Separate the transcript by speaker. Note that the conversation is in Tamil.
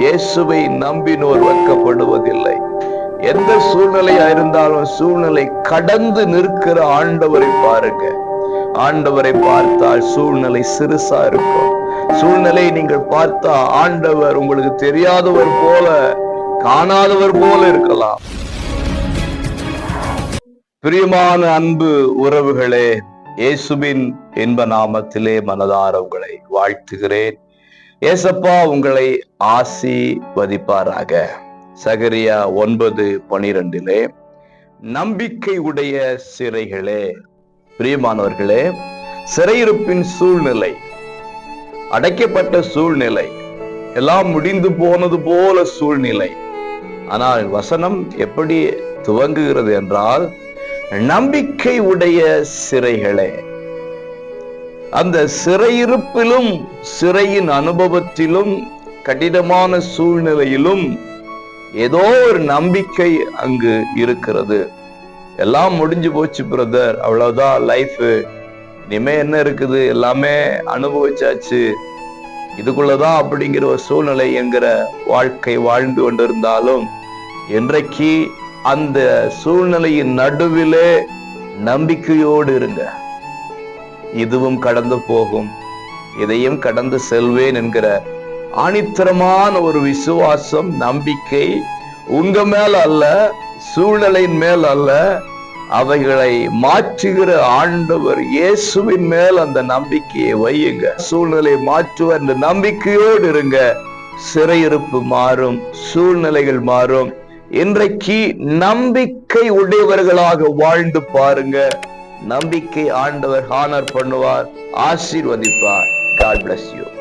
Speaker 1: இயேசுவை நம்பினோர் வெட்கப்படுவதில்லை. எந்த சூழ்நிலையா இருந்தாலும் சூழ்நிலை கடந்து நிற்கிற ஆண்டவரை பாருங்க. ஆண்டவரை பார்த்தால் சூழ்நிலை சிறுசா இருக்கும். சூழ்நிலை நீங்கள் பார்த்தா ஆண்டவர் உங்களுக்கு தெரியாதவர் போல, காணாதவர் போல இருக்கலாம். பிரியமான அன்பு உறவுகளே, இயேசுவின் இன்ப நாமத்திலே மனதார உங்களை வாழ்த்துகிறேன். ஏசப்பா உங்களை ஆசீர்வதிப்பாராக. சகரியா 9:12 நம்பிக்கை உடைய சிறைகளே. பிரியமானவர்களே, சிறையிருப்பின் சூழ்நிலை, அடைக்கப்பட்ட சூழ்நிலை, எல்லாம் முடிந்து போனது போல சூழ்நிலை. ஆனால் வசனம் எப்படி துவங்குகிறது என்றால், நம்பிக்கை உடைய சிறைகளே. அந்த சிறையிருப்பிலும், சிறையின் அனுபவத்திலும், கடினமான சூழ்நிலையிலும் ஏதோ ஒரு நம்பிக்கை அங்கு இருக்கிறது. எல்லாம் முடிஞ்சு போச்சு பிரதர், அவ்வளவுதான் லைஃப், இனிமே என்ன இருக்குது, எல்லாமே அனுபவிச்சாச்சு, இதுக்குள்ளதான் அப்படிங்கிற ஒரு சூழ்நிலை என்கிற வாழ்க்கை வாழ்ந்து கொண்டிருந்தாலும், இன்றைக்கு அந்த சூழ்நிலையின் நடுவிலே நம்பிக்கையோடு இருங்க. இதுவும் கடந்து போகும், இதையும் கடந்து செல்வேன் என்கிற ஆணித்தரமான ஒரு விசுவாசம், நம்பிக்கை உங்க மேல அல்ல, சூழ்நிலையின் மேல் அல்ல, அவைகளை மாற்றுகிற ஆண்டவர் இயேசுவின் மேல் அந்த நம்பிக்கையை வையுங்க. சூழ்நிலை மாற்றுவர் என்ற நம்பிக்கையோடு இருங்க. சிறையிருப்பு மாறும், சூழ்நிலைகள் மாறும். இன்றைக்கு நம்பிக்கை உடையவர்களாக வாழ்ந்து பாருங்க. நம்பிக்கை ஆண்டவர் ஹானர் பண்ணுவார், ஆசீர்வதிப்பார். God bless you.